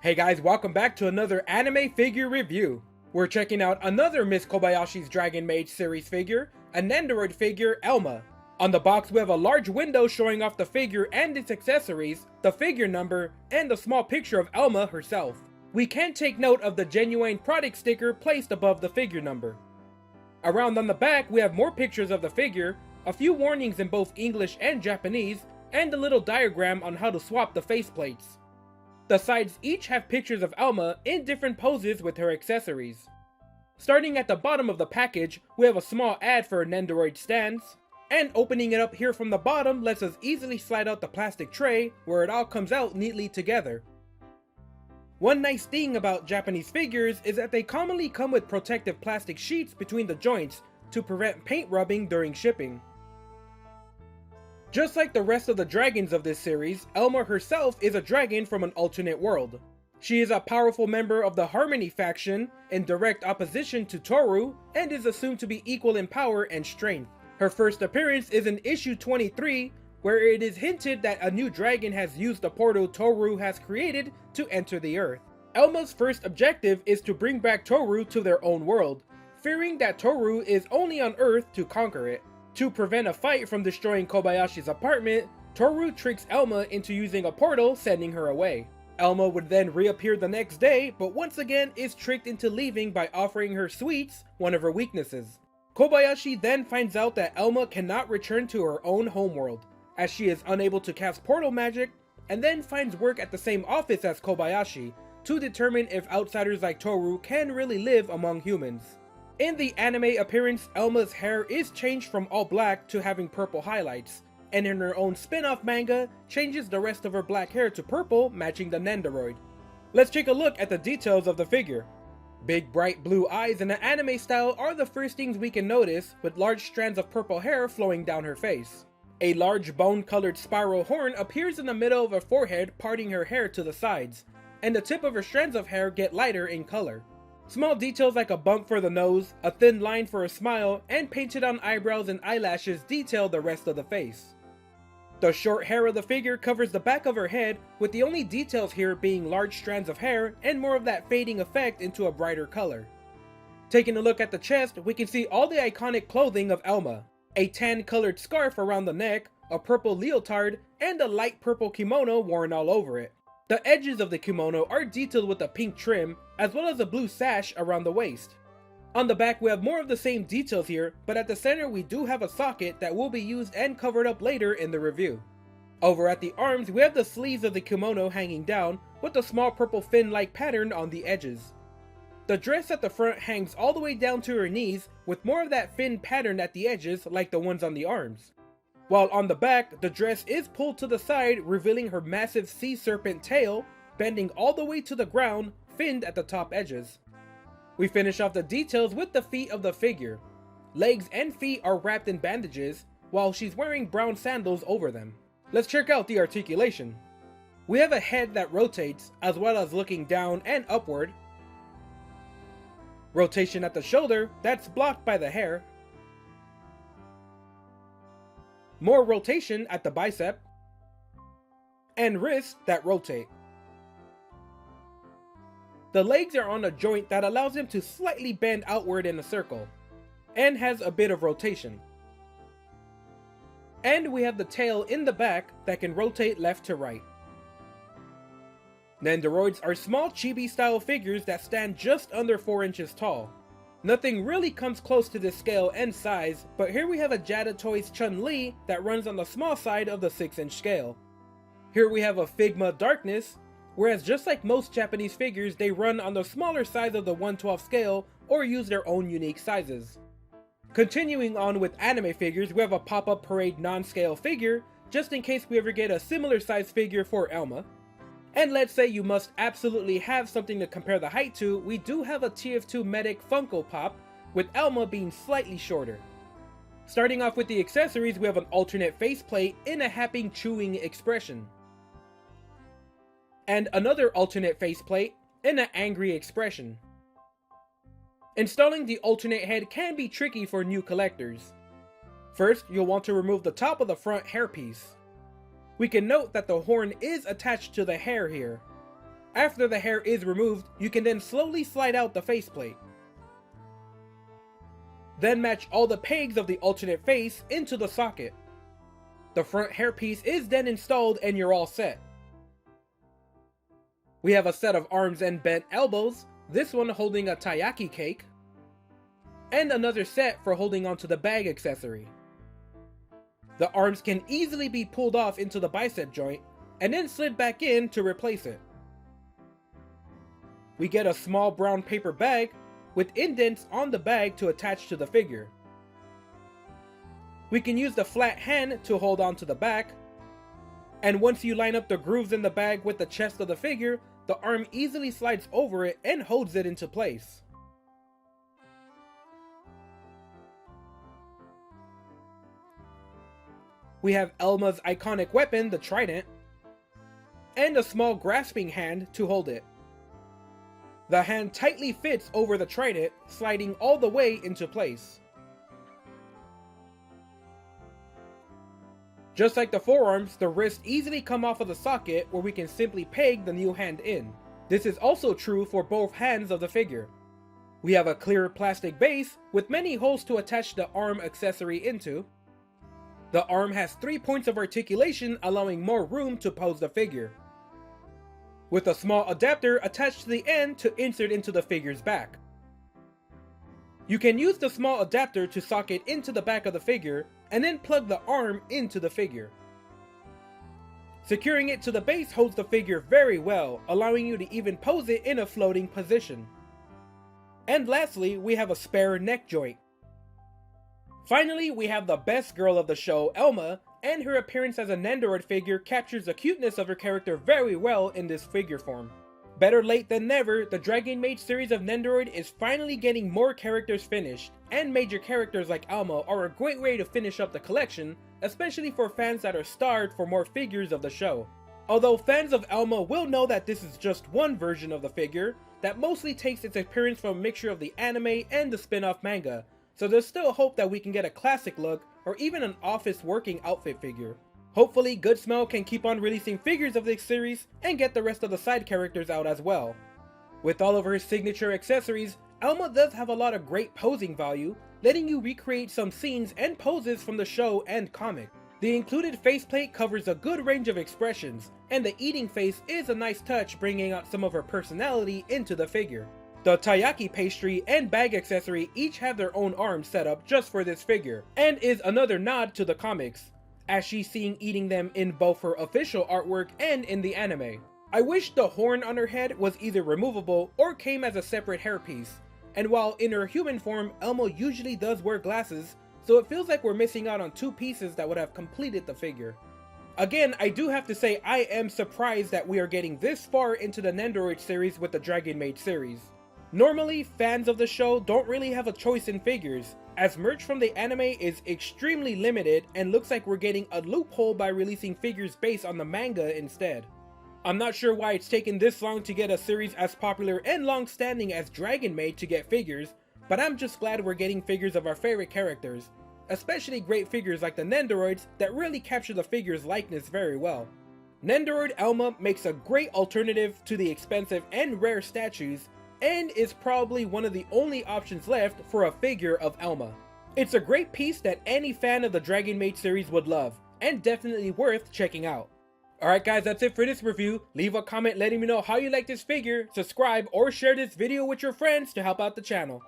Hey guys, welcome back to another anime figure review. We're checking out another Miss Kobayashi's Dragon Maid series figure, a Nendoroid figure, Elma. On the box we have a large window showing off the figure and its accessories, the figure number, and a small picture of Elma herself. We can take note of the genuine product sticker placed above the figure number. Around on the back we have more pictures of the figure, a few warnings in both English and Japanese, and a little diagram on how to swap the faceplates. The sides each have pictures of Elma in different poses with her accessories. Starting at the bottom of the package, we have a small ad for Nendoroid stands, and opening it up here from the bottom lets us easily slide out the plastic tray where it all comes out neatly together. One nice thing about Japanese figures is that they commonly come with protective plastic sheets between the joints to prevent paint rubbing during shipping. Just like the rest of the dragons of this series, Elma herself is a dragon from an alternate world. She is a powerful member of the Harmony faction, in direct opposition to Toru, and is assumed to be equal in power and strength. Her first appearance is in issue 23, where it is hinted that a new dragon has used the portal Toru has created to enter the Earth. Elma's first objective is to bring back Toru to their own world, fearing that Toru is only on Earth to conquer it. To prevent a fight from destroying Kobayashi's apartment, Toru tricks Elma into using a portal, sending her away. Elma would then reappear the next day, but once again is tricked into leaving by offering her sweets, one of her weaknesses. Kobayashi then finds out that Elma cannot return to her own homeworld, as she is unable to cast portal magic, and then finds work at the same office as Kobayashi to determine if outsiders like Toru can really live among humans. In the anime appearance, Elma's hair is changed from all black to having purple highlights, and in her own spin-off manga, changes the rest of her black hair to purple, matching the Nendoroid. Let's take a look at the details of the figure. Big bright blue eyes in an anime style are the first things we can notice, with large strands of purple hair flowing down her face. A large bone-colored spiral horn appears in the middle of her forehead, parting her hair to the sides, and the tip of her strands of hair get lighter in color. Small details like a bump for the nose, a thin line for a smile, and painted on eyebrows and eyelashes detail the rest of the face. The short hair of the figure covers the back of her head, with the only details here being large strands of hair and more of that fading effect into a brighter color. Taking a look at the chest, we can see all the iconic clothing of Elma. A tan colored scarf around the neck, a purple leotard, and a light purple kimono worn all over it. The edges of the kimono are detailed with a pink trim, as well as a blue sash around the waist. On the back we have more of the same details here, but at the center we do have a socket that will be used and covered up later in the review. Over at the arms we have the sleeves of the kimono hanging down, with a small purple fin-like pattern on the edges. The dress at the front hangs all the way down to her knees, with more of that fin pattern at the edges like the ones on the arms. While on the back, the dress is pulled to the side, revealing her massive sea serpent tail, bending all the way to the ground, finned at the top edges. We finish off the details with the feet of the figure. Legs and feet are wrapped in bandages, while she's wearing brown sandals over them. Let's check out the articulation. We have a head that rotates, as well as looking down and upward. Rotation at the shoulder, that's blocked by the hair. More rotation at the bicep, and wrists that rotate. The legs are on a joint that allows them to slightly bend outward in a circle, and has a bit of rotation. And we have the tail in the back that can rotate left to right. Nendoroids are small chibi style figures that stand just under 4 inches tall. Nothing really comes close to this scale and size, but here we have a Jada Toys Chun-Li that runs on the small side of the 6-inch scale. Here we have a Figma Darkness, whereas just like most Japanese figures, they run on the smaller size of the 1/12 scale or use their own unique sizes. Continuing on with anime figures, we have a Pop-Up Parade non-scale figure, just in case we ever get a similar size figure for Elma. And let's say you must absolutely have something to compare the height to, we do have a TF2 Medic Funko Pop, with Elma being slightly shorter. Starting off with the accessories, we have an alternate faceplate in a happy chewing expression. And another alternate faceplate in an angry expression. Installing the alternate head can be tricky for new collectors. First, you'll want to remove the top of the front hairpiece. We can note that the horn is attached to the hair here. After the hair is removed, you can then slowly slide out the faceplate. Then match all the pegs of the alternate face into the socket. The front hairpiece is then installed and you're all set. We have a set of arms and bent elbows, this one holding a taiyaki cake, and another set for holding onto the bag accessory. The arms can easily be pulled off into the bicep joint, and then slid back in to replace it. We get a small brown paper bag, with indents on the bag to attach to the figure. We can use the flat hand to hold on to the back, and once you line up the grooves in the bag with the chest of the figure, the arm easily slides over it and holds it into place. We have Elma's iconic weapon, the trident, and a small grasping hand to hold it. The hand tightly fits over the trident, sliding all the way into place. Just like the forearms, the wrists easily come off of the socket where we can simply peg the new hand in. This is also true for both hands of the figure. We have a clear plastic base with many holes to attach the arm accessory into. The arm has 3 points of articulation, allowing more room to pose the figure, with a small adapter attached to the end to insert into the figure's back. You can use the small adapter to socket into the back of the figure, and then plug the arm into the figure. Securing it to the base holds the figure very well, allowing you to even pose it in a floating position. And lastly, we have a spare neck joint. Finally, we have the best girl of the show, Elma, and her appearance as a Nendoroid figure captures the cuteness of her character very well in this figure form. Better late than never, the Dragon Maid series of Nendoroid is finally getting more characters finished, and major characters like Elma are a great way to finish up the collection, especially for fans that are starved for more figures of the show. Although fans of Elma will know that this is just one version of the figure, that mostly takes its appearance from a mixture of the anime and the spin-off manga, so there's still hope that we can get a classic look or even an office working outfit figure. Hopefully, Good Smell can keep on releasing figures of this series and get the rest of the side characters out as well. With all of her signature accessories, Elma does have a lot of great posing value, letting you recreate some scenes and poses from the show and comic. The included faceplate covers a good range of expressions, and the eating face is a nice touch, bringing out some of her personality into the figure. The taiyaki pastry and bag accessory each have their own arms set up just for this figure, and is another nod to the comics, as she's seen eating them in both her official artwork and in the anime. I wish the horn on her head was either removable or came as a separate hairpiece, and while in her human form, Elma usually does wear glasses, so it feels like we're missing out on 2 pieces that would have completed the figure. Again, I do have to say I am surprised that we are getting this far into the Nendoroid series with the Dragon Maid series. Normally, fans of the show don't really have a choice in figures, as merch from the anime is extremely limited and looks like we're getting a loophole by releasing figures based on the manga instead. I'm not sure why it's taken this long to get a series as popular and long-standing as Dragon Maid to get figures, but I'm just glad we're getting figures of our favorite characters, especially great figures like the Nendoroids that really capture the figure's likeness very well. Nendoroid Elma makes a great alternative to the expensive and rare statues, and is probably one of the only options left for a figure of Elma. It's a great piece that any fan of the Dragon Maid series would love, and definitely worth checking out. Alright guys, that's it for this review. Leave a comment letting me know how you like this figure, subscribe or share this video with your friends to help out the channel.